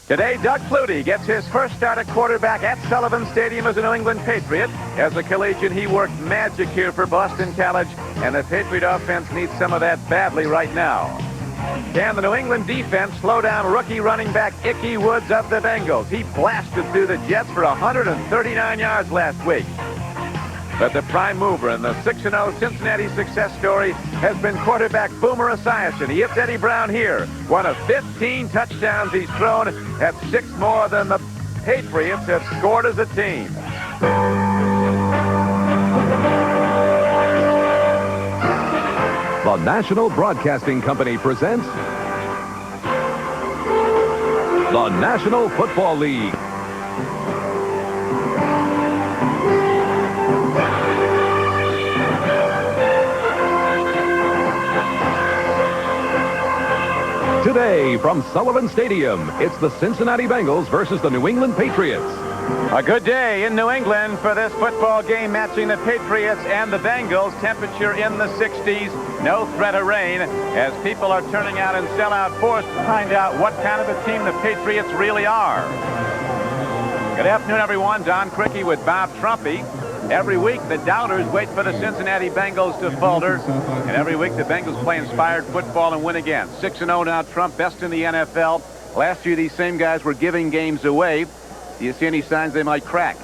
Today, Doug Flutie gets his first start at quarterback at Sullivan Stadium as a New England Patriot. As a collegian, he worked magic here for Boston College, and the Patriot offense needs some of that badly right now. Can the New England defense slow down rookie running back Ickey Woods of the Bengals? He blasted through the Jets for 139 yards last week. But the prime mover in the 6-0 Cincinnati success story has been quarterback Boomer Esiason. He hits Eddie Brown here. One of 15 touchdowns he's thrown. That's 6 more than the Patriots have scored as a team. The National Broadcasting Company presents the National Football League. Today from Sullivan Stadium, it's the Cincinnati Bengals versus the New England Patriots. A good day in New England for this football game matching the Patriots and the Bengals. Temperature in the 60s, no threat of rain as people are turning out in sellout force to find out what kind of a team the Patriots really are. Good afternoon, everyone. Don Crickey with Bob Trumpy. Every week, the doubters wait for the Cincinnati Bengals to falter. And every week, the Bengals play inspired football and win again. 6-0 now, Trump, best in the NFL. Last year, these same guys were giving games away. Do you see any signs they might crack?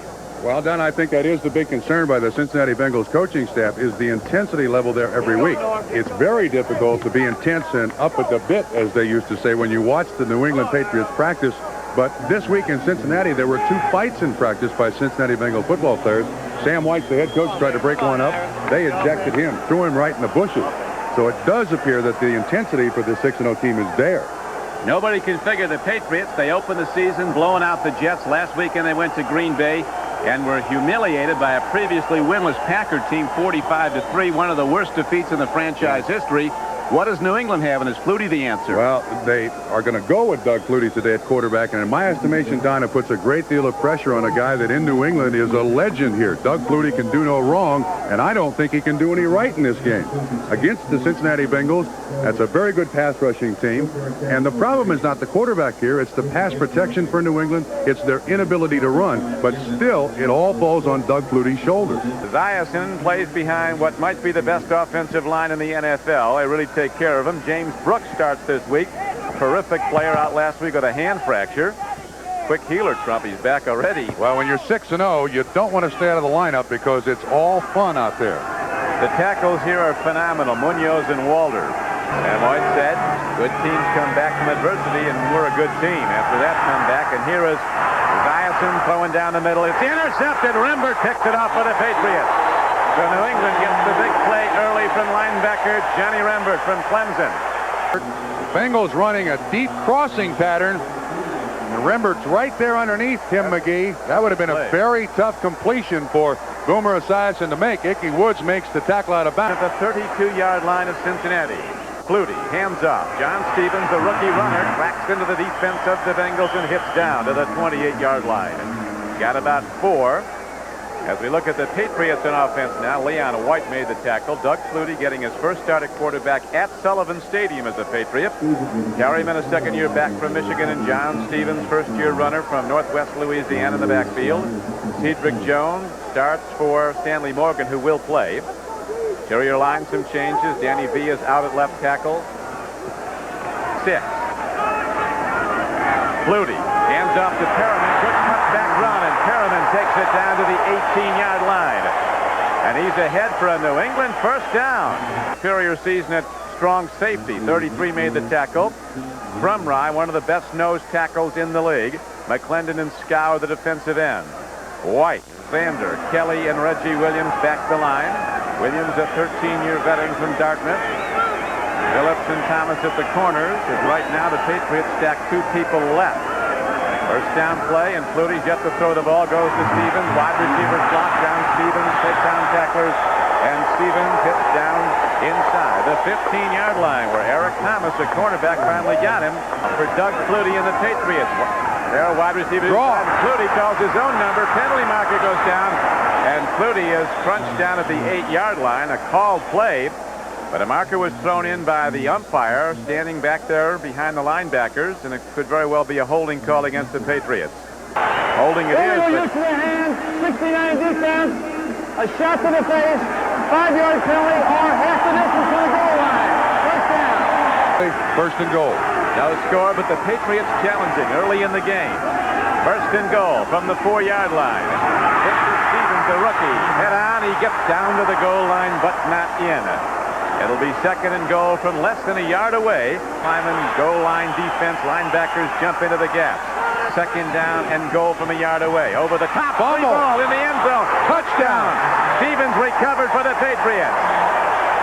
Well, Don, I think that is the big concern by the Cincinnati Bengals coaching staff is the intensity level there every week. It's very difficult to be intense and up at the bit, as they used to say, when you watch the New England Patriots practice. But this week in Cincinnati, there were 2 fights in practice by Cincinnati Bengal football players. Sam White, the head coach, tried to break one up. They ejected him, threw him right in the bushes. So it does appear that the intensity for the 6-0 team is there. Nobody can figure the Patriots. They opened the season blowing out the Jets. Last weekend they went to Green Bay and were humiliated by a previously winless Packer team 45-3, one of the worst defeats in the franchise history. What does New England have, and is Flutie the answer? Well, they are going to go with Doug Flutie today at quarterback, and in my estimation, Don, it puts a great deal of pressure on a guy that in New England is a legend here. Doug Flutie can do no wrong, and I don't think he can do any right in this game. Against the Cincinnati Bengals, that's a very good pass rushing team, and the problem is not the quarterback here, it's the pass protection for New England, it's their inability to run, but still, it all falls on Doug Flutie's shoulders. Esiason plays behind what might be the best offensive line in the NFL. They really take care of him. James Brooks starts this week. Terrific player out last week with a hand fracture. Quick healer, Trump. He's back already. Well, when you're 6-0, you don't want to stay out of the lineup because it's all fun out there. The tackles here are phenomenal. Munoz and Walter. And White said, good teams come back from adversity, and we're a good team after that comeback. And here is Esiason throwing down the middle. It's intercepted. Rembert picks it off for the Patriots. So New England gets the big play early from linebacker Johnny Rembert from Clemson. Bengals running a deep crossing pattern. And Rembert's right there underneath Tim McGee. That would have been a very tough completion for Boomer Esiason to make. Ickey Woods makes the tackle out of bounds. At the 32-yard line of Cincinnati. Flutie, hands off. John Stevens, the rookie runner, cracks into the defense of the Bengals and hits down to the 28-yard line. Got about 4. As we look at the Patriots in offense now, Leon White made the tackle. Doug Flutie getting his first start at quarterback at Sullivan Stadium as a Patriot. Carryman, a second-year back from Michigan, and John Stevens, first-year runner from Northwest Louisiana in the backfield. Cedric Jones starts for Stanley Morgan, who will play. Interior line, some changes. Danny V is out at left tackle. 6. Flutie hands off to Perriman. Good cutback run, and Perriman takes it down to the 18-yard line. And he's ahead for a New England first down. Superior season at strong safety. 33 made the tackle. Brumrye, one of the best nose tackles in the league. McClendon and Scow, the defensive end. White, Sander, Kelly, and Reggie Williams back the line. Williams, a 13-year veteran from Dartmouth. Phillips and Thomas at the corners. As right now, the Patriots stack 2 people left. First down play, and Flutie's yet to throw the ball. Goes to Stevens. Wide receiver block down. Stevens takes down tacklers, and Stevens hits down inside the 15-yard line, where Eric Thomas, a cornerback, finally got him for Doug Flutie and the Patriots. There, wide receiver. Flutie calls his own number. Penalty marker goes down, and Flutie is crunched down at the 8-yard line. A called play But a marker was thrown in by the umpire standing back there behind the linebackers, and it could very well be a holding call against the Patriots. Holding it is, use to the hand, 69 defense, a shot to the face, 5-yard penalty, or half the distance to the goal line. First down. First and goal. No score, but the Patriots challenging early in the game. First and goal from the 4-yard line. Stevens, the rookie, head on. He gets down to the goal line, but not in. It'll be second and goal from less than a yard away. Lyman, goal line defense. Linebackers jump into the gaps. Second down and goal from a yard away. Over the top. Ball in the end zone. Touchdown. Stevens recovered for the Patriots.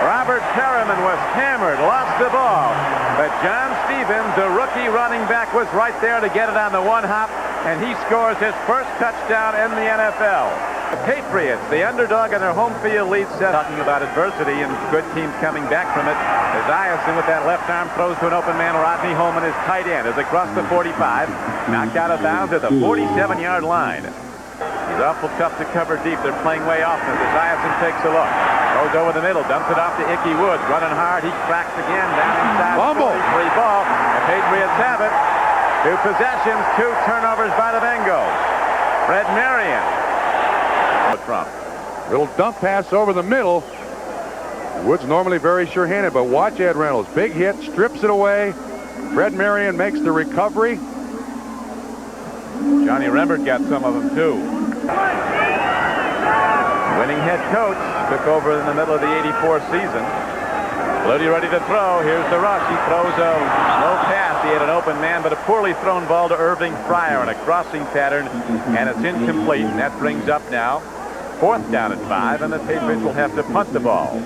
Robert Perriman was hammered, lost the ball. But John Stevens, the rookie running back, was right there to get it on the one hop, and he scores his first touchdown in the NFL. The Patriots, the underdog in their home field lead set. Talking about adversity and good teams coming back from it. Esiason with that left arm throws to an open man. Rodney Holman, his tight end, is across the 45. Knocked out of bounds at the 47-yard line. He's awful tough to cover deep. They're playing way off as Esiason takes a look. Goes over the middle, dumps it off to Ickey Woods. Running hard, he cracks again down inside. Fumble. Free ball. The Patriots have it. 2 possessions, 2 turnovers by the Bengals. Fred Marion. Trump. Little dump pass over the middle. Woods normally very sure-handed, but watch Ed Reynolds. Big hit, strips it away. Fred Marion makes the recovery. Johnny Rembert got some of them too. Winning head coach took over in the middle of the '84 season. Flutie ready to throw. Here's the rush. He throws a low pass. He had an open man, but a poorly thrown ball to Irving Fryer on a crossing pattern, and it's incomplete. And that brings up now 4th down and 5, and the Patriots will have to punt the ball if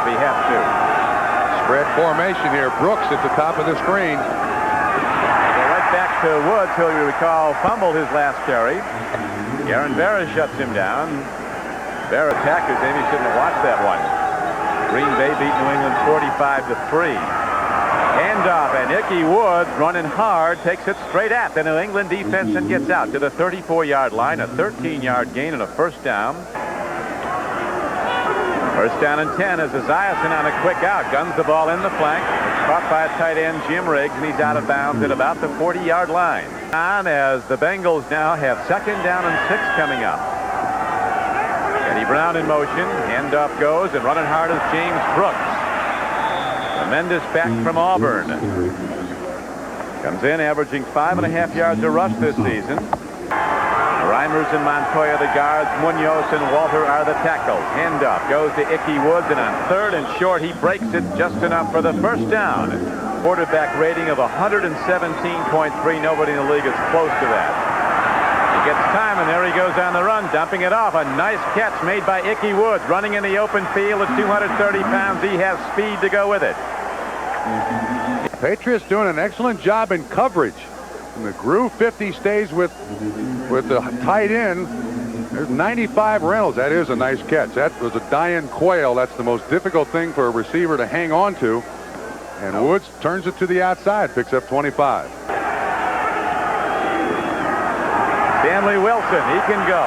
he has to. Spread formation here. Brooks at the top of the screen. Back to Woods, who you recall fumbled his last carry. Aaron Barra shuts him down. Barra attackers, maybe shouldn't have watched that one. Green Bay beat New England 45-3. Handoff, and Ickey Woods running hard, takes it straight at the New England defense and gets out to the 34-yard line. A 13-yard gain and a first down. First down and 10 as Esiason on a quick out. Guns the ball in the flank. Caught by a tight end, Jim Riggs, and he's out of bounds at about the 40-yard line. On as the Bengals now have second down and 6 coming up. Eddie Brown in motion. Handoff goes, and running hard is James Brooks. Tremendous back from Auburn. Comes in averaging 5.5 yards a rush this season. Reimers and Montoya the guards. Munoz and Walter are the tackles. Handoff goes to Ickey Woods, and on 3rd and short, he breaks it just enough for the first down. Quarterback rating of 117.3. Nobody in the league is close to that. He gets time, and there he goes on the run, dumping it off. A nice catch made by Ickey Woods, running in the open field at 230 pounds. He has speed to go with it. Patriots doing an excellent job in coverage. And the groove 50 stays with the tight end. There's 95 Reynolds. That is a nice catch. That was a dying quail. That's the most difficult thing for a receiver to hang on to. And Woods turns it to the outside, picks up 25. Stanley Wilson, he can go.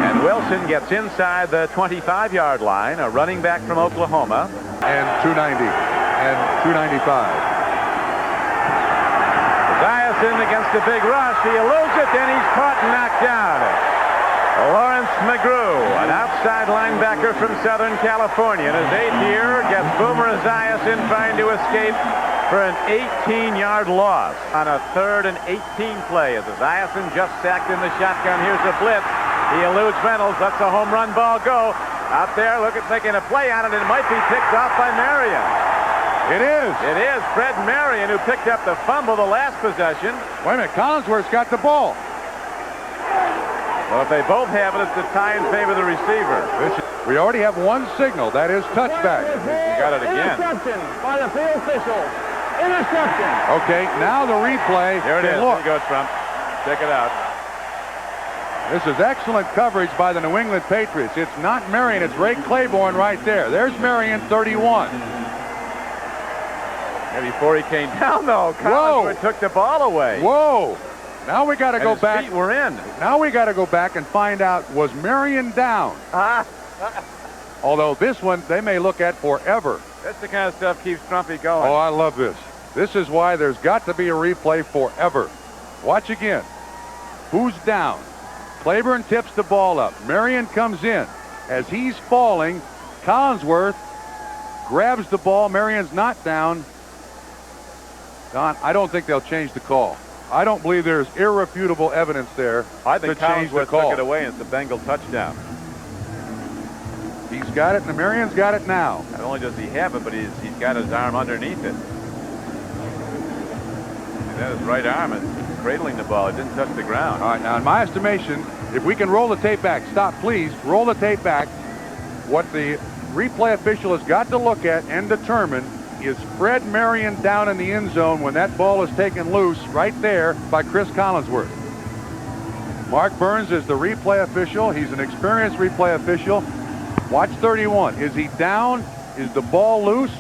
And Wilson gets inside the 25-yard line, a running back from Oklahoma. And 290 and 295. Esiason against a big rush. He eludes it, then he's caught and knocked down. Lawrence McGrew, an outside linebacker from Southern California. In his 8th year, gets Boomer Esiason trying to escape for an 18-yard loss on a 3rd and 18 play. As Esiason just sacked in the shotgun, here's a blitz. He eludes Reynolds, lets a home run ball go. Out there, look at taking a play on it, and it might be picked off by Marion. It is. It is Fred Marion who picked up the fumble the last possession. Wait a minute, Collinsworth's got the ball. Well, if they both have it, it's a tie in favor of the receiver. We already have one signal. That is touchback. You got it again. Interception by the field official. Interception. Okay, now the replay. Here it is. Look. Here you go, Trump. Check it out. This is excellent coverage by the New England Patriots. It's not Marion, it's Ray Claiborne right there. There's Marion, 31. And before he came down, though, Collinsworth took the ball away. Whoa! Now we got to go back. Feet were in. Now we got to go back and find out, was Marion down? Although this one they may look at forever. That's the kind of stuff keeps Trumpy going. Oh, I love this. This is why there's got to be a replay forever. Watch again. Who's down? Claiborne tips the ball up. Marion comes in. As he's falling, Collinsworth grabs the ball. Marion's not down. Don, I don't think they'll change the call. I don't believe there's irrefutable evidence there I think to change the Collinsworth call. took it away and it's a Bengal touchdown. He's got it, and Marion's got it now. Not only does he have it, but he's got his arm underneath it. That his right arm is cradling the ball. It didn't touch the ground. All right, now in my estimation, if we can roll the tape back, stop, please, roll the tape back. What the replay official has got to look at and determine is Fred Marion down in the end zone when that ball is taken loose right there by Chris Collinsworth. Mark Burns is the replay official. He's an experienced replay official. Watch 31. Is he down? Is the ball loose?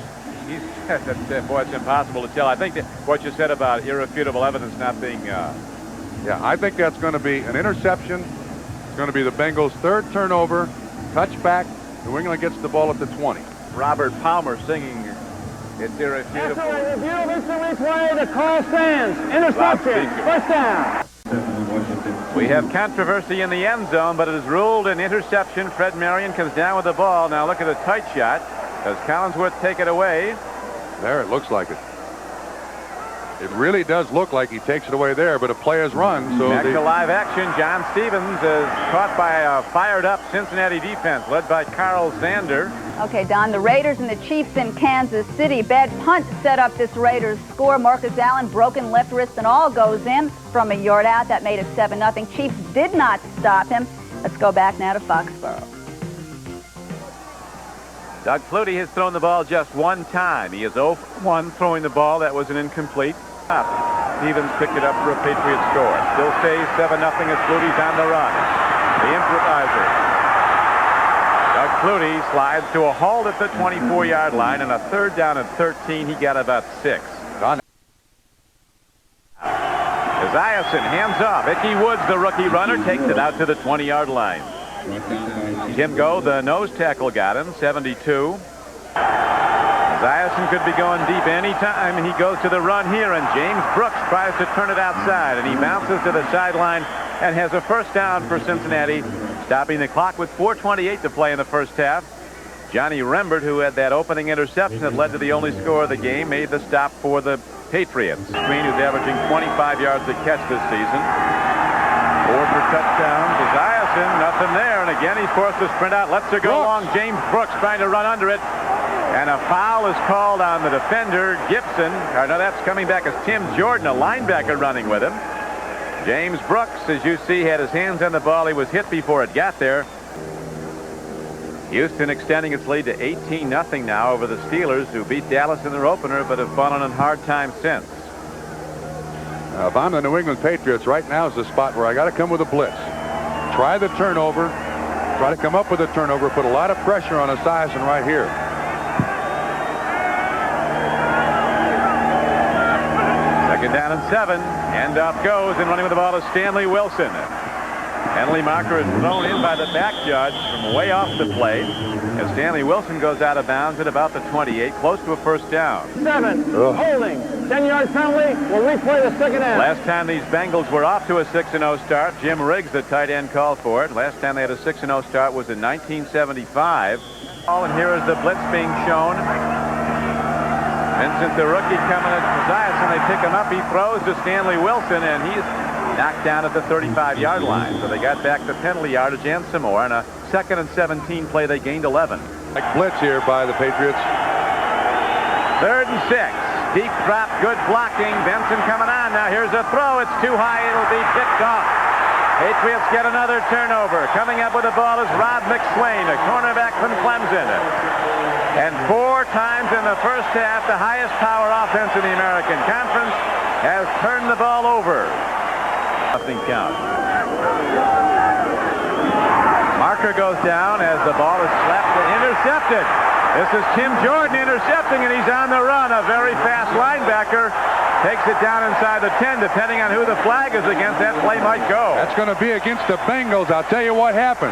Boy, it's impossible to tell. I think that what you said about irrefutable evidence not being... Yeah, I think that's going to be an interception. It's going to be the Bengals' third turnover, touchback. New England gets the ball at the 20. Robert Palmer singing it's irrefutable. After a review of instant replay, the call stands. Interception. First down. We have controversy in the end zone, but it is ruled an interception. Fred Marion comes down with the ball. Now look at a tight shot. Does Collinsworth take it away? There, it looks like it. It really does look like he takes it away there, but a play is run. So back to live action. John Stevens is caught by a fired-up Cincinnati defense led by Carl Zander. Okay, Don, the Raiders and the Chiefs in Kansas City. Bad punt set up this Raiders score. Marcus Allen, broken left wrist and all, goes in from a yard out. That made it 7-0. Chiefs did not stop him. Let's go back now to Foxborough. Doug Flutie has thrown the ball just one time. He is 0-1 throwing the ball. That was an incomplete. Stevens picked it up for a Patriots score. Still stays 7-0 as Flutie's on the run. The improviser. Doug Flutie slides to a halt at the 24-yard line, and a third down and 13. He got about 6. Esiason hands off. Ickey Woods, the rookie runner, takes it out to the 20-yard line. Jim Go, the nose tackle, got him, 72. Esiason could be going deep any time, and he goes to the run here, and James Brooks tries to turn it outside, and he bounces to the sideline and has a first down for Cincinnati, stopping the clock with 4:28 to play in the first half. Johnny Rembert, who had that opening interception that led to the only score of the game, made the stop for the Patriots. Green, who's averaging 25 yards a catch this season. 4 for touchdowns. Esiason, nothing there, and again he's forced to sprint out. Lets it go long. James Brooks trying to run under it. And a foul is called on the defender, Gibson. No, that's coming back as Tim Jordan, a linebacker, running with him. James Brooks, as you see, had his hands on the ball. He was hit before it got there. Houston extending its lead to 18-0 now over the Steelers, who beat Dallas in their opener but have fallen on hard times since. If I'm the New England Patriots, right now is the spot where I got to come with a blitz. Try the turnover. Try to come up with a turnover. Put a lot of pressure on Esiason right here. Second down and 7. End off goes, and running with the ball is Stanley Wilson. Penalty marker is thrown in by the back judge from way off the play as Stanley Wilson goes out of bounds at about the 28, close to a first down. 7. Holding. 10-yard penalty. We'll replay the second half. Last time these Bengals were off to a 6-0 start, Jim Riggs, the tight end, called for it. Last time they had a 6-0 start was in 1975. And here is the blitz being shown. Vincent, the rookie, coming at Esiason. They pick him up. He throws to Stanley Wilson, and he's knocked down at the 35-yard line. So they got back the penalty yardage and some more. On a 2nd and 17 play, they gained 11. Blitz here by the Patriots. 3rd and 6. Deep drop, good blocking. Benson coming on. Now here's a throw. It's too high. It'll be picked off. Patriots get another turnover. Coming up with the ball is Rod McSwain, a cornerback from Clemson. And 4 times in the first half, the highest power offense in the American Conference has turned the ball over. Nothing count. Marker goes down as the ball is slapped and intercepted. This is Tim Jordan intercepting, and he's on the run. A very fast linebacker takes it down inside the 10. Depending on who the flag is against, that play might go. That's going to be against the Bengals. I'll tell you what happened.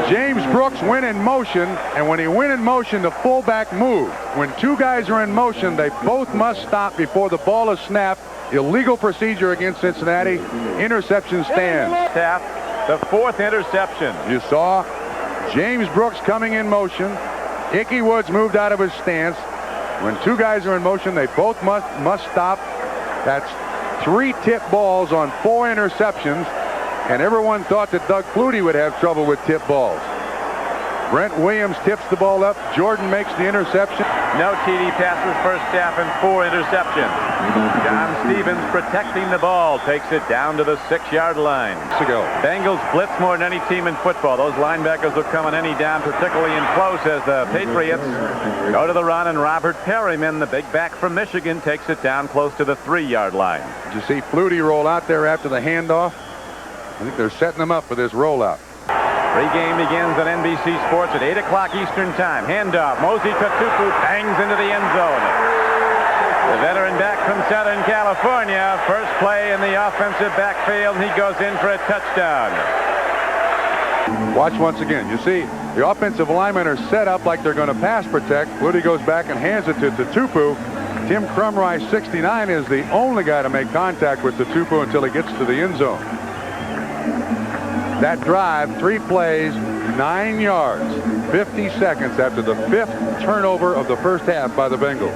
James Brooks went in motion, and when he went in motion, the fullback moved. When two guys are in motion, they both must stop before the ball is snapped. Illegal procedure against Cincinnati. Interception stands. The fourth interception. You saw James Brooks coming in motion. Ickey Woods moved out of his stance. When two guys are in motion, they both must stop. That's 3 tip balls on 4 interceptions. And everyone thought that Doug Flutie would have trouble with tip balls. Brent Williams tips the ball up. Jordan makes the interception. No TD passes first half and 4 interceptions. John Stevens protecting the ball, takes it down to the 6-yard line. Bengals blitz more than any team in football. Those linebackers will come on any down, particularly in close, as the Patriots go to the run, and Robert Perryman, the big back from Michigan, takes it down close to the 3-yard line. Did you see Flutie roll out there after the handoff? I think they're setting him up for this rollout. Pre-game begins on NBC Sports at 8 o'clock Eastern Time. Handoff. Mosey Tutupu bangs into the end zone. The veteran back from Southern California. First play in the offensive backfield. He goes in for a touchdown. Watch once again. You see, the offensive linemen are set up like they're going to pass protect. Flutie goes back and hands it to Tutupu. Tim Crumry, 69, is the only guy to make contact with Tutupu until he gets to the end zone. That drive, 3 plays, 9 yards, 50 seconds after the 5th turnover of the first half by the Bengals.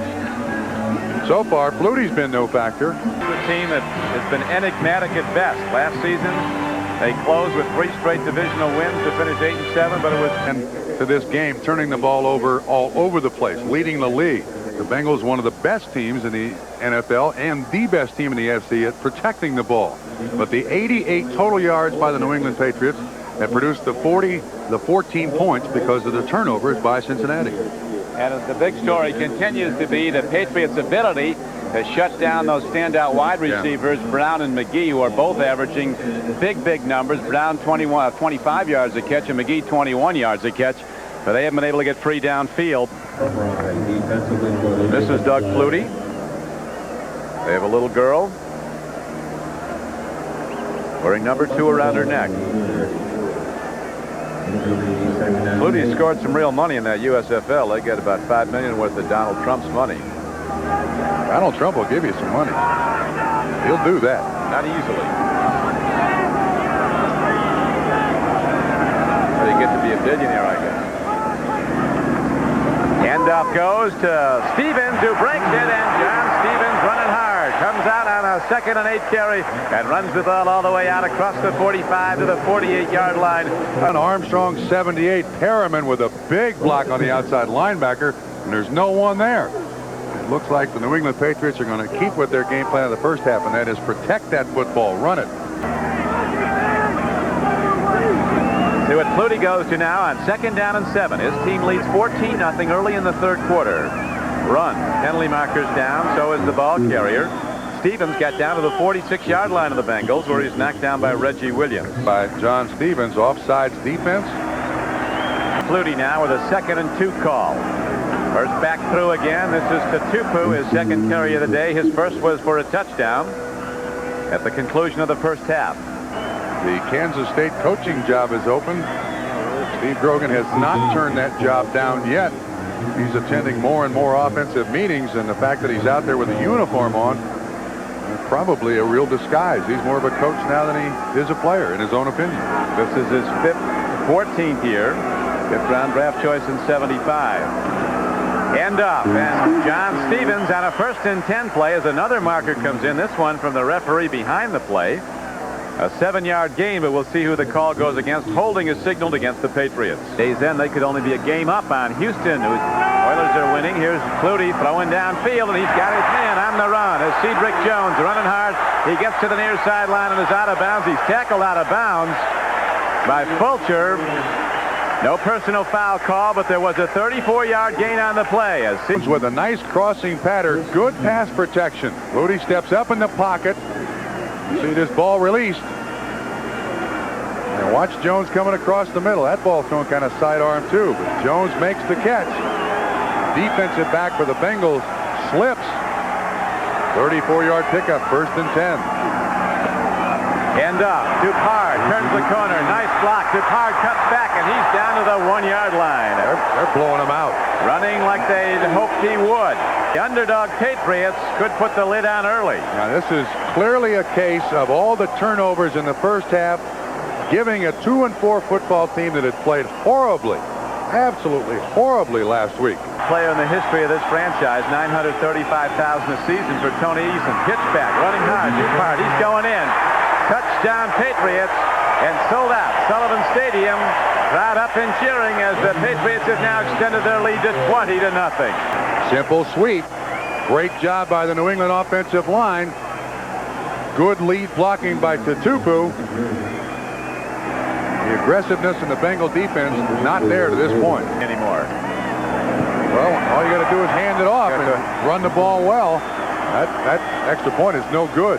So far, Flutie's been no factor. A team that has been enigmatic at best. Last season, they closed with 3 straight divisional wins to finish 8-7, but it was... And to this game, turning the ball over all over the place, leading the league. The Bengals, one of the best teams in the NFL and the best team in the AFC at protecting the ball. But the 88 total yards by the New England Patriots have produced the 14 points because of the turnovers by Cincinnati. And the big story continues to be the Patriots' ability to shut down those standout wide receivers, Brown and McGee, who are both averaging big numbers. Brown 25 yards a catch and McGee 21 yards a catch. But they haven't been able to get free downfield. This is Doug Flutie. They have a little girl wearing number 2 around her neck. Flutie scored some real money in that USFL. They got about $5 million worth of Donald Trump's money. Donald Trump will give you some money. He'll do that. Not easily. But he gets to be a billionaire, I guess. Handoff goes to Stevens, who breaks it, and John Stevens running hard. Comes out on a 2nd and 8 carry and runs the ball all the way out across the 45 to the 48-yard line. Armstrong, 78. Perriman with a big block on the outside linebacker, and there's no one there. It looks like the New England Patriots are going to keep with their game plan of the first half, and that is protect that football, run it. See what Flutie goes to now on 2nd down and 7. His team leads 14-0 early in the 3rd quarter. Run. Penalty markers down. So is the ball carrier. Stevens got down to the 46-yard line of the Bengals, where he's knocked down by Reggie Williams. By John Stevens, offsides defense. Flutie now with a 2nd and 2 call. First back through again. This is Tutupu, his 2nd carry of the day. His first was for a touchdown at the conclusion of the first half. The Kansas State coaching job is open. Steve Grogan has not turned that job down yet. He's attending more and more offensive meetings, and the fact that he's out there with a uniform on is probably a real disguise. He's more of a coach now than he is a player, in his own opinion. This is his 14th year. 5th round draft choice in 75. End up, and John Stevens on a 1st and 10 play as another marker comes in. This one from the referee behind the play. A 7-yard gain, but we'll see who the call goes against. Holding is signaled against the Patriots. Days in, they could only be a game up on Houston. Oilers are winning. Here's Flutie throwing downfield, and he's got his man on the run. As Cedric Jones running hard. He gets to the near sideline and is out of bounds. He's tackled out of bounds by Fulcher. No personal foul call, but there was a 34-yard gain on the play. As with a nice crossing pattern, good pass protection. Flutie steps up in the pocket. See this ball released. And watch Jones coming across the middle. That ball thrown kind of sidearm too, but Jones makes the catch. Defensive back for the Bengals slips. 34-yard pickup, 1st and 10. End off. Dupard turns the corner. Nice block. Dupard cuts back, and he's down to the 1-yard line. They're blowing him out. Running like they'd hoped he would. The underdog Patriots could put the lid on early. Now, this is clearly a case of all the turnovers in the first half, giving a 2-4 football team that had played horribly, absolutely horribly last week. Player in the history of this franchise, $935,000 a season for Tony Eason. Pitch back, running hard. Dupard, he's going in. Touchdown Patriots, and sold out Sullivan Stadium. Crowd up and cheering as the Patriots have now extended their lead to 20-0. Simple sweep. Great job by the New England offensive line. Good lead blocking by Tutupu. The aggressiveness in the Bengal defense not there to this point anymore. Well, all you got to do is hand it off and run the ball well. That extra point is no good.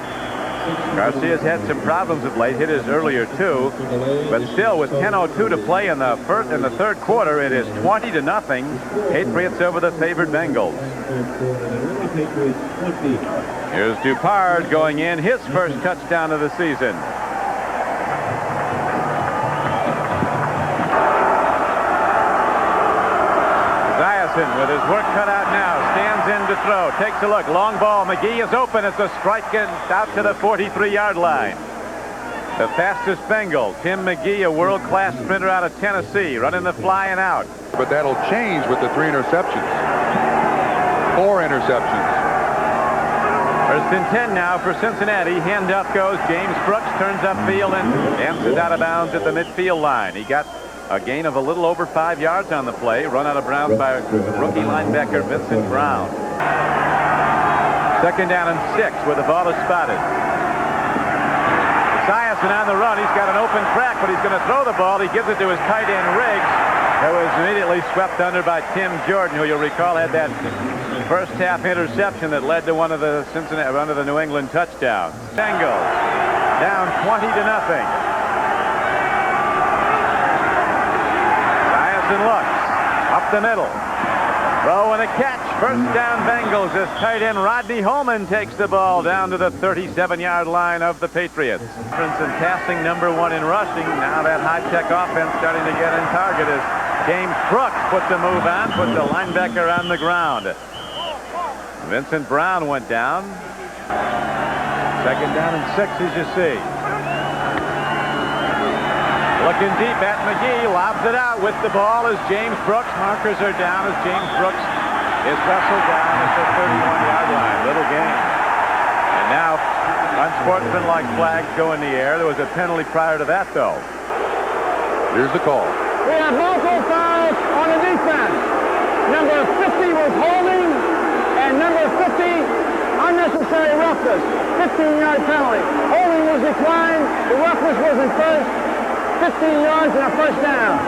Garcia's had some problems of late. Hit his earlier too, but still, with 10:02 to play in the third quarter, it is 20-0. Patriots over the favored Bengals. Here's Dupard going in, his first touchdown of the season. Esiason with his work cut out now, stands in to throw, takes a look, long ball, McGee is open, it's a strike out to the 43-yard line. The fastest Bengal, Tim McGee, a world-class sprinter out of Tennessee, running the fly and out. But that'll change with the 3 interceptions. 4 interceptions. First and 10 now for Cincinnati. Handoff goes. James Brooks turns upfield and dances out of bounds at the midfield line. He got a gain of a little over 5 yards on the play. Run out of bounds by rookie linebacker Vincent Brown. Second down and 6 where the ball is spotted. Esiason on the run. He's got an open track, but he's going to throw the ball. He gives it to his tight end Riggs, who was immediately swept under by Tim Jordan, who you'll recall had that first half interception that led to one of the New England touchdowns. Bengals down 20-0. Esiason looks up the middle. Throw and a catch. First down Bengals as tight end Rodney Holman takes the ball down to the 37-yard line of the Patriots. Difference in passing, number 1 in rushing. Now that high-tech offense starting to get in target as James Brooks put the move on, put the linebacker on the ground. Vincent Brown went down. Second down and 6 as you see. Looking deep at McGee, lobs it out with the ball as James Brooks. Markers are down as James Brooks is wrestled down at the 31-yard line. Little gain. And now unsportsmanlike flags go in the air. There was a penalty prior to that, though. Here's the call. We have multiple fouls on the defense. Number 50 was holding, and number 50, unnecessary roughness. 15-yard penalty. Holding was declined. The roughness was enforced. 15 yards and a first down.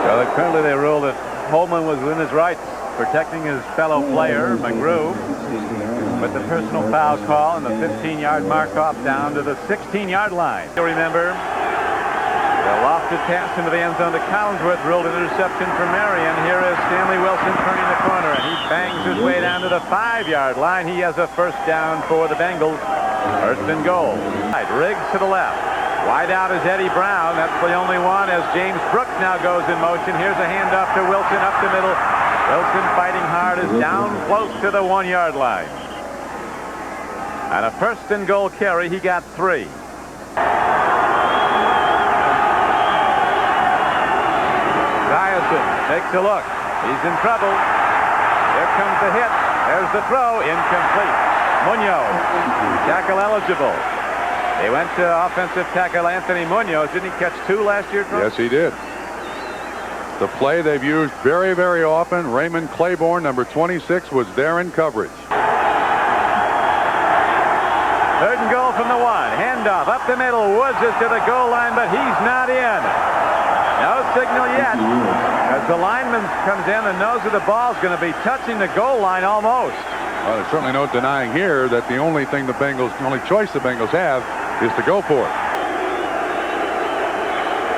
So currently they ruled that Holman was within his rights, protecting his fellow player, McGrew, with the personal foul call and the 15-yard mark off down to the 16-yard line. You'll remember the lofted pass into the end zone to Collinsworth, ruled an interception for Marion. Here is Stanley Wilson turning the corner, and he bangs his way down to the 5-yard line. He has a first down for the Bengals. First and goal. Riggs to the left. Wide out is Eddie Brown. That's the only one as James Brooks now goes in motion. Here's a handoff to Wilson up the middle. Wilson fighting hard is down close to the 1-yard line. On a first and goal carry, he got 3. Esiason takes a look. He's in trouble. Here comes the hit. There's the throw. Incomplete. Munoz, tackle eligible. They went to offensive tackle Anthony Munoz. Didn't he catch 2 last year, Troy? Yes, he did. The play they've used very, very often. Raymond Claiborne, number 26, was there in coverage. Third and goal from the 1. Handoff up the middle. Woods is to the goal line, but he's not in. No signal yet. As the lineman comes in, the nose of the ball is going to be touching the goal line almost. Well, there's certainly no denying here that the only choice the Bengals have is to go for it.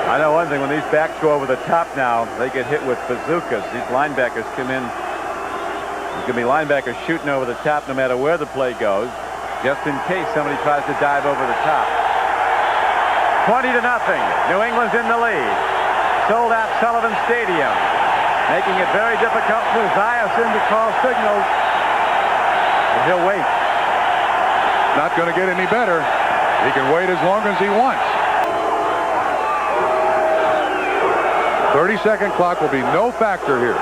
I know one thing, when these backs go over the top now, they get hit with bazookas. These linebackers come in. There's going to be linebackers shooting over the top no matter where the play goes. just in case somebody tries to dive over the top. 20-0. New England's in the lead. Sold out Sullivan Stadium, making it very difficult for Esiason to call signals. And he'll wait. Not going to get any better. He can wait as long as he wants. 30-second clock will be no factor here.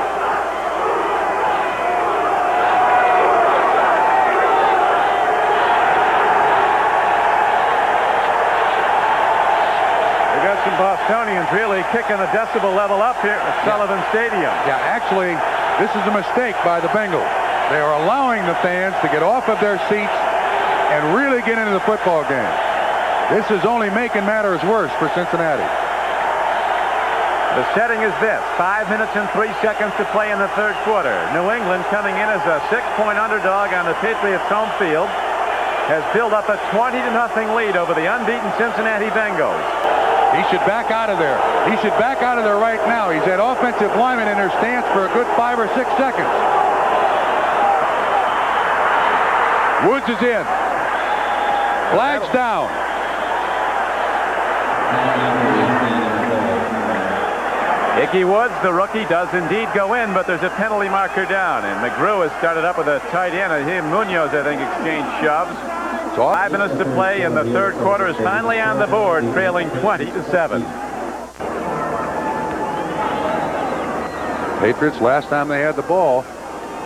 We've got some Bostonians really kicking the decibel level up here at Sullivan Stadium. Yeah, actually, this is a mistake by the Bengals. They are allowing the fans to get off of their seats and really get into the football game. This is only making matters worse for Cincinnati. The setting is this: 5 minutes and 3 seconds to play in the third quarter. New England, coming in as a 6-point underdog on the Patriots' home field, has built up a 20-0 lead over the unbeaten Cincinnati Bengals. He should back out of there. He should back out of there right now. He's had offensive linemen in their stance for a good 5 or 6 seconds. Woods is in. Flags down. Ickey Woods, the rookie, does indeed go in, but there's a penalty marker down. And McGrew has started up with a tight end. And he and Munoz, I think, exchanged shoves. 5 minutes to play in the third quarter is finally on the board, trailing 20-7. Patriots, last time they had the ball,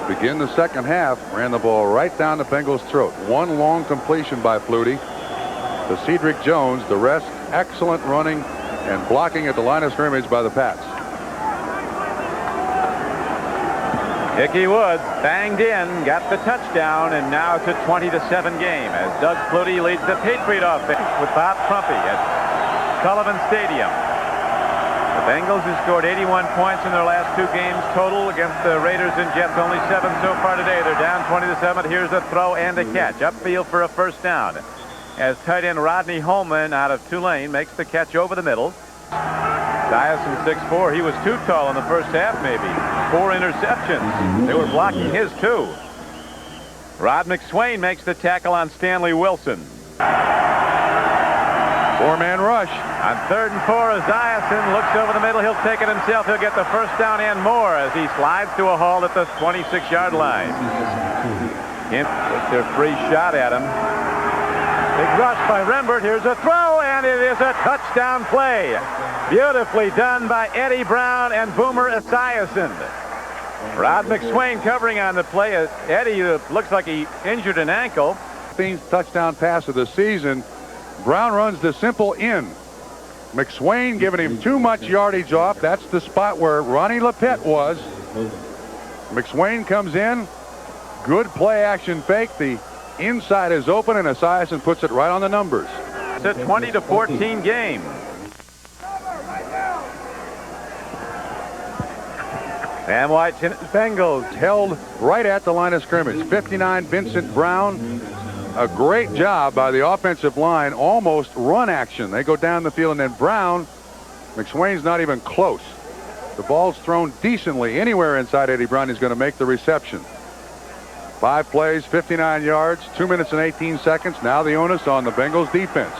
begin the second half, ran the ball right down the Bengals' throat. One long completion by Flutie to Cedric Jones. The rest, excellent running and blocking at the line of scrimmage by the Pats. Ickey Woods banged in, got the touchdown, and now it's a 20-7 game as Doug Flutie leads the Patriot offense with Bob Crumpy at Sullivan Stadium. The Bengals have scored 81 points in their last 2 games total against the Raiders and Jets. Only 7 so far today. They're down 20-7. Here's a throw and a catch. Upfield for a first down. As tight end Rodney Holman out of Tulane makes the catch over the middle. Esiason 6'4". He was too tall in the first half, maybe. 4 interceptions. They were blocking his too. Rod McSwain makes the tackle on Stanley Wilson. 4-man rush. On 3rd and 4, Esiason looks over the middle. He'll take it himself. He'll get the first down and more as he slides to a halt at the 26-yard line. Kent puts their free shot at him. Big rush by Rembert. Here's a throw, and it is a touchdown play. Beautifully done by Eddie Brown and Boomer Esiason. Rod McSwain covering on the play. Eddie looks like he injured an ankle. Touchdown pass of the season. Brown runs the simple in. McSwain giving him too much yardage off. That's the spot where Ronnie Lepet was. McSwain comes in. Good play action fake. The inside is open, and Esiason puts it right on the numbers. It's a 20-14 game. Sam White, Bengals held right at the line of scrimmage. 59, Vincent Brown. A great job by the offensive line. Almost run action. They go down the field, and then Brown, McSwain's not even close. The ball's thrown decently. Anywhere inside Eddie Brown, he's going to make the reception. 5 plays, 59 yards, 2 minutes and 18 seconds. Now the onus on the Bengals defense.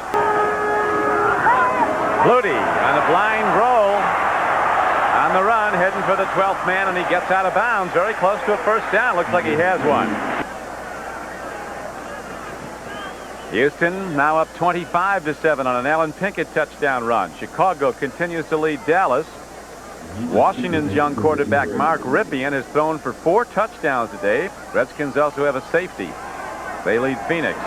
Flutie on a blind roll on the run, heading for the 12th man, and he gets out of bounds. Very close to a first down. Looks like he has one. Houston now up 25-7 on an Alan Pinkett touchdown run. Chicago continues to lead Dallas. Washington's young quarterback Mark Ripien has thrown for 4 touchdowns today. Redskins also have a safety. They lead Phoenix.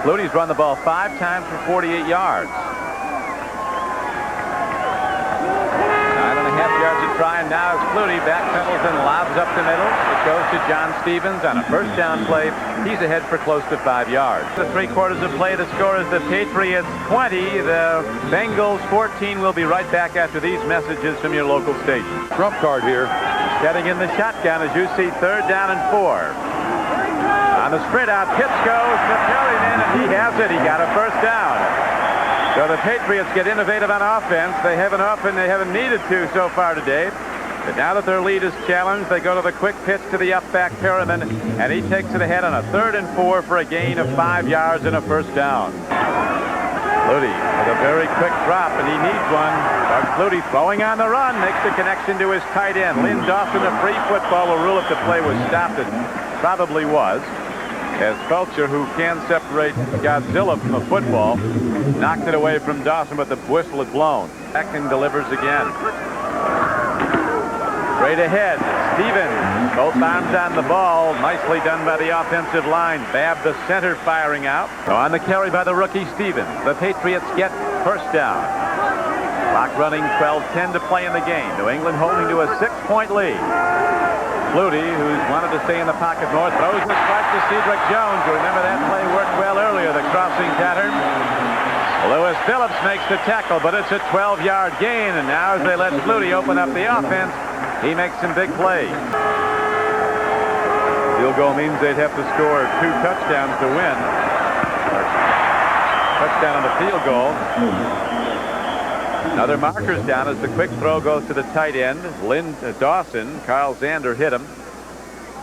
Flutie's run the ball 5 times for 48 yards. 9.5 yards to try, and now it's Flutie backpedals and lobs up the middle. It goes to John Stevens on a first down play. He's ahead for close to 5 yards. The 3 quarters of play, the score is the Patriots 20, the Bengals 14. We'll be right back after these messages from your local station. Trump card here. Getting in the shotgun as you see 3rd down and 4. On the sprint out, Pitts goes to Perryman, and he has it. He got a first down. So the Patriots get innovative on offense. They haven't needed to so far today. But now that their lead is challenged, they go to the quick pitch to the up-back Perriman, and he takes it ahead on a 3rd and 4 for a gain of 5 yards and a first down. Flutie with a very quick drop, and he needs one. Doug Flutie throwing on the run, makes the connection to his tight end. Lynn Dawson, a free football, will rule if the play was stopped. It probably was, as Felcher, who can separate Godzilla from the football, knocked it away from Dawson, but the whistle had blown. Beckton delivers again. Straight ahead, Stevens, both arms on the ball. Nicely done by the offensive line. Babb, the center, firing out. So on the carry by the rookie Stevens. The Patriots get first down. Clock running, 12:10 to play in the game. New England holding to a 6-point lead. Flutie, who's wanted to stay in the pocket more, throws the strike to Cedric Jones. You remember that play worked well earlier, the crossing pattern. Lewis Phillips makes the tackle, but it's a 12-yard gain, and now as they let Flutie open up the offense, he makes some big plays. Field goal means they'd have to score 2 touchdowns to win. Touchdown on the field goal. Another marker's down as the quick throw goes to the tight end. Lynn Dawson, Kyle Zander hit him.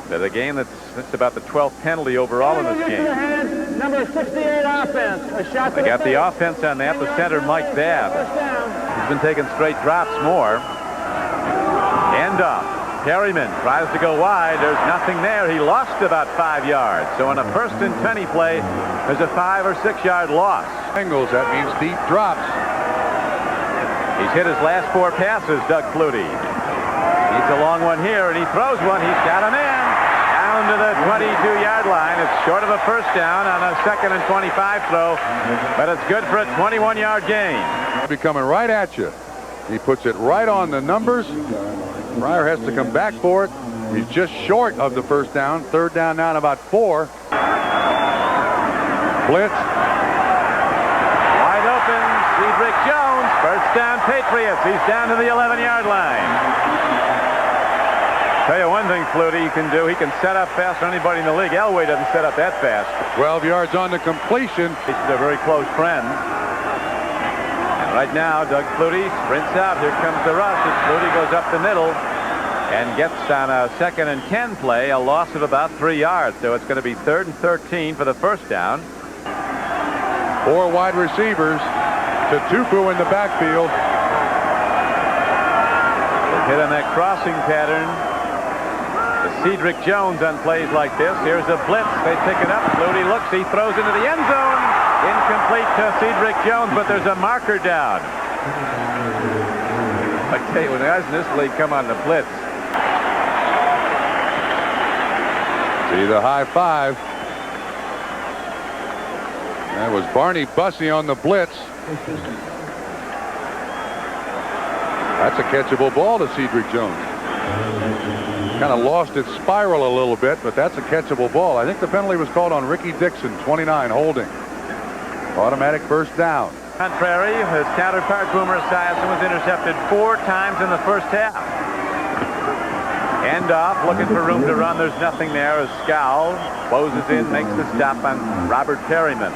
But a game that's about the 12th penalty overall in this game. Number 68 offense. They got the offense on that. The center, Mike Babb. He's been taking straight drops more. End off. Perryman tries to go wide. There's nothing there. He lost about 5 yards. So on a 1st and 20 play, there's a 5 or 6 yard loss. Bengals, that means deep drops. He's hit his last 4 passes, Doug Flutie. Needs a long one here, and he throws one. He's got him in. Down to the 22-yard line. It's short of a first down on a 2nd and 25 throw, but it's good for a 21-yard gain. He'll be coming right at you. He puts it right on the numbers. Pryor has to come back for it. He's just short of the first down. 3rd down now, about 4. Blitz. Wide open. Cedric Jones. First down, Patriots. He's down to the 11-yard line. Tell you one thing, Flutie, he can do. He can set up fast for anybody in the league. Elway doesn't set up that fast. 12 yards on the completion. They're very close friends. And right now, Doug Flutie sprints out. Here comes the rush as Flutie goes up the middle and gets on a 2nd and 10 play, a loss of about 3 yards. So it's going to be 3rd and 13 for the first down. 4 wide receivers to Tupu in the backfield. Hit on that crossing pattern. Cedric Jones on plays like this. Here's a blitz. They pick it up. Flutie looks. He throws into the end zone. Incomplete to Cedric Jones, but there's a marker down. I tell you, when guys in this league come on the blitz. See the high five. That was Barney Bussey on the blitz. That's a catchable ball to Cedric Jones. Kind of lost its spiral a little bit, but that's a catchable ball. I think the penalty was called on Ricky Dixon, 29, holding. Automatic first down. Contrary, his counterpart Boomer Esiason was intercepted 4 times in the first half. End off, looking for room to run. There's nothing there as Scow closes in, makes the stop on Robert Perryman.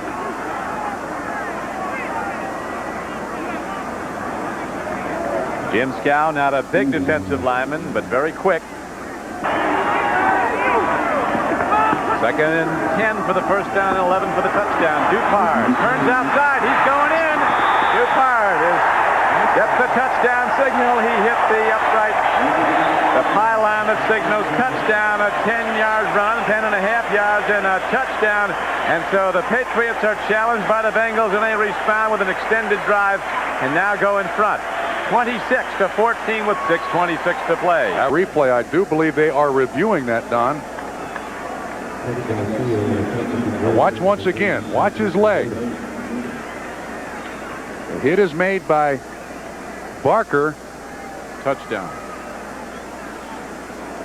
Jim Scow, not a big defensive lineman, but very quick. 2nd and 10 for the first down, 11 for the touchdown. Dupard turns outside. He's going in. Dupard gets the touchdown signal. He hit the upright, the pylon that signals touchdown, a 10-yard run, 10.5 yards, and a touchdown. And so the Patriots are challenged by the Bengals, and they respond with an extended drive and now go in front. 26-14 with 6:26 to play. That replay, I do believe they are reviewing that, Don. Watch once again. Watch his leg. The hit is made by Barker. Touchdown.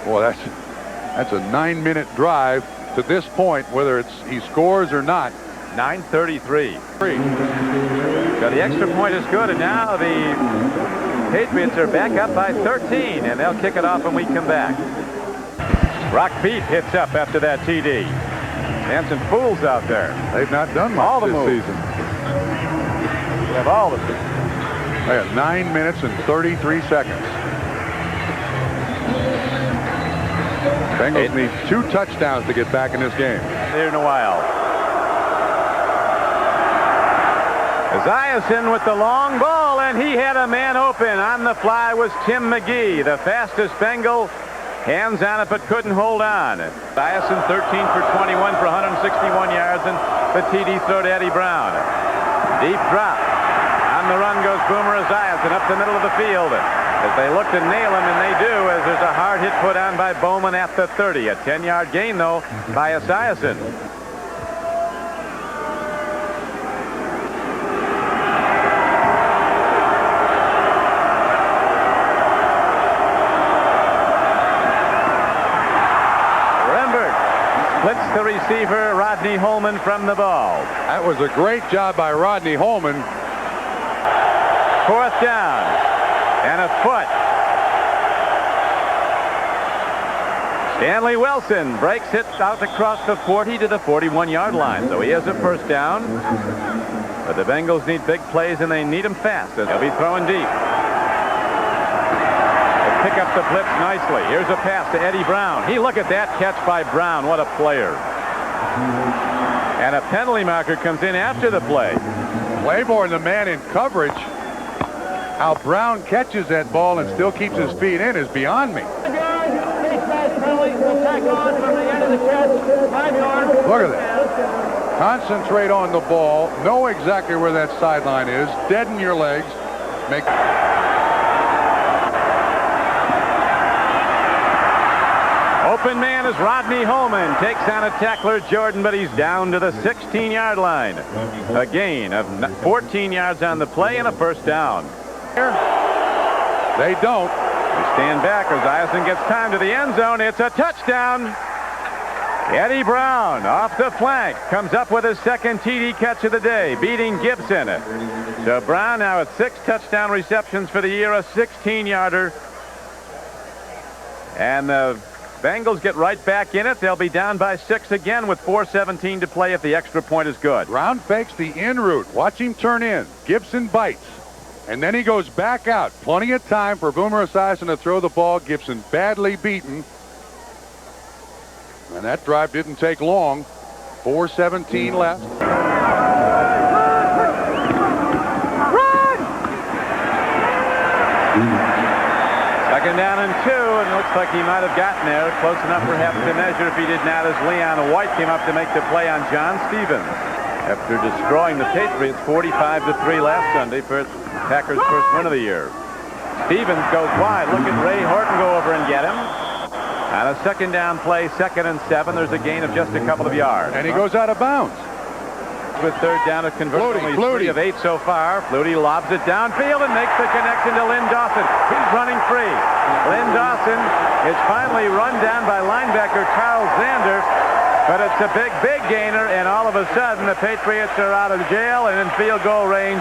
Boy, that's a 9-minute drive to this point, whether it's he scores or not. 9:33. So the extra point is good, and now the Patriots are back up by 13, and they'll kick it off when we come back. Brock Beat hits up after that TD. Hanson Fools out there. They've not done much all the this moves. season. We have all of them. They have 9 minutes and 33 seconds. Bengals need 2 touchdowns to get back in this game. Here in a while. Esiason with the long ball, and he had a man open. On the fly was Tim McGee, the fastest Bengal. Hands on it, but couldn't hold on. Esiason 13 for 21 for 161 yards, and the TD throw to Eddie Brown. Deep drop. On the run goes Boomer Esiason up the middle of the field. As they look to nail him, and they do, as there's a hard hit put on by Bowman at the 30. A 10-yard gain, though, by Esiason. Splits the receiver, Rodney Holman, from the ball. That was a great job by Rodney Holman. 4th down and a foot. Stanley Wilson breaks it out across the 40 to the 41-yard line. So he has a 1st down. But the Bengals need big plays, and they need them fast. They'll be throwing deep. Pick up the blitz nicely. Here's a pass to Eddie Brown. Look at that catch by Brown. What a player. And a penalty marker comes in after the play. Claiborne, the man in coverage. How Brown catches that ball and still keeps his feet in is beyond me. Look at that. Concentrate on the ball. Know exactly where that sideline is. Deaden your legs. Make... Open man is Rodney Holman. Takes on a tackler, Jordan, but he's down to the 16-yard line. A gain of 14 yards on the play and a 1st down. They don't. They stand back. Esiason gets time to the end zone. It's a touchdown. Eddie Brown off the flank comes up with his 2nd TD catch of the day, beating Gibson. So Brown now with 6 touchdown receptions for the year, a 16-yarder. And the Bengals get right back in it. They'll be down by 6 again with 4:17 to play if the extra point is good. Brown fakes the in route. Watch him turn in. Gibson bites. And then he goes back out. Plenty of time for Boomer Esiason to throw the ball. Gibson badly beaten. And that drive didn't take long. 4:17 left. Second down and 2, and it looks like he might have gotten there. Close enough perhaps to measure if he did not, as Leon White came up to make the play on John Stevens. After destroying the Patriots 45-3 last Sunday for Packers' first win of the year. Stevens goes wide. Look at Ray Horton go over and get him. On a 2nd down play, 2nd and 7, there's a gain of just a couple of yards. And he goes out of bounds. With 3rd down to convert only 3 of 8 so far. Flutie lobs it downfield and makes the connection to Lynn Dawson. He's running free. Lynn Dawson is finally run down by linebacker Charles Zander. But it's a big, big gainer, and all of a sudden the Patriots are out of jail and in field goal range.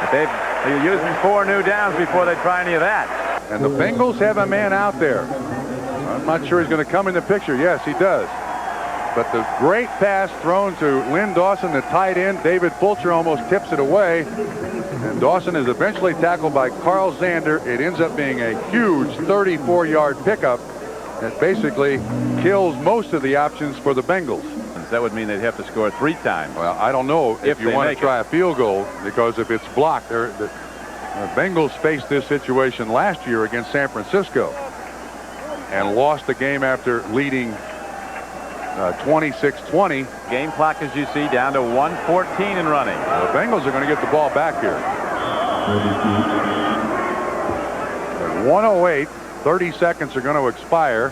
But they're using 4 new downs before they try any of that. And the Bengals have a man out there. I'm not sure he's going to come in the picture. Yes, he does. But the great pass thrown to Lynn Dawson, the tight end. David Fulcher almost tips it away. And Dawson is eventually tackled by Carl Zander. It ends up being a huge 34-yard pickup that basically kills most of the options for the Bengals. That would mean they'd have to score 3 times. Well, I don't know if you want to try a field goal, because if it's blocked, the Bengals faced this situation last year against San Francisco and lost the game after leading 26-20. Game clock, as you see, down to 1:14 and running. The Bengals are going to get the ball back here. 1:08, 30 seconds are going to expire.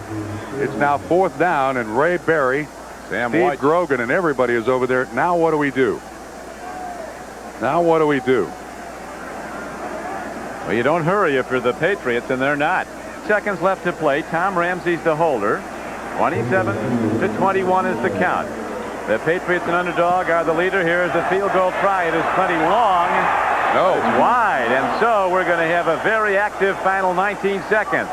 It's now 4th down, and Ray Berry, Steve Grogan, and everybody is over there. Now what do we do? Now what do we do? Well, you don't hurry if you're the Patriots, and they're not. Seconds left to play. Tom Ramsey's the holder. 27-21 is the count. The Patriots, an underdog, are the leader. Here is the field goal try. It is plenty long. No. It's wide, and so we're going to have a very active final 19 seconds.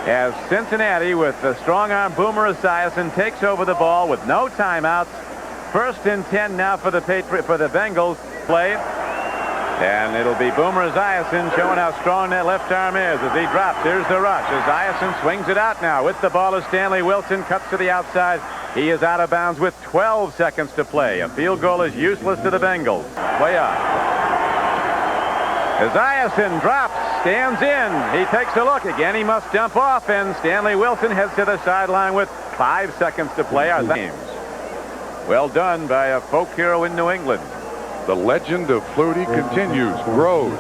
As Cincinnati, with the strong arm Boomer Esiason, takes over the ball with no timeouts. 1st and 10 now for the Bengals. Play. And it'll be Boomer Esiason showing how strong that left arm is as he drops. Here's the rush. Esiason swings it out now with the ball as Stanley Wilson cuts to the outside. He is out of bounds with 12 seconds to play. A field goal is useless to the Bengals. Way on. Esiason drops, stands in. He takes a look. Again, he must jump off, and Stanley Wilson heads to the sideline with 5 seconds to play. Our games. Well done by a folk hero in New England. The legend of Flutie continues, grows.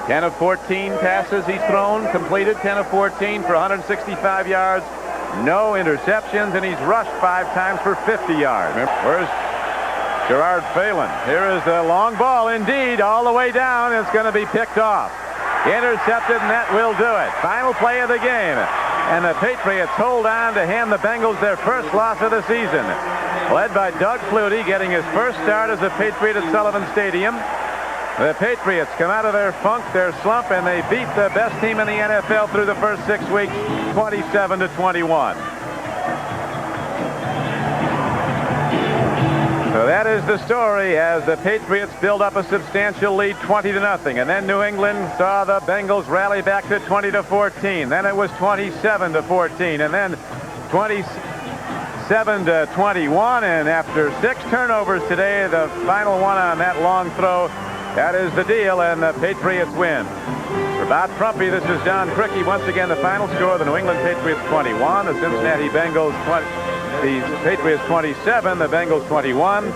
10 of 14 passes he's thrown, completed 10 of 14 for 165 yards. No interceptions, and he's rushed 5 times for 50 yards. Where's Gerard Phelan? Here is the long ball, indeed, all the way down. It's going to be picked off. Intercepted, and that will do it. Final play of the game. And the Patriots hold on to hand the Bengals their first loss of the season. Led by Doug Flutie, getting his first start as a Patriot at Sullivan Stadium. The Patriots come out of their funk, their slump, and they beat the best team in the NFL through the first 6 weeks, 27-21. So that is the story as the Patriots build up a substantial lead, 20-0. And then New England saw the Bengals rally back to 20-14. Then it was 27-14, and then 27-21. And after 6 turnovers today, the final one on that long throw, that is the deal, and the Patriots win. For Bob Trumpy, this is John Cricky. Once again, the final score: the New England Patriots 21, the Cincinnati Bengals 20. The Patriots 27, the Bengals 21.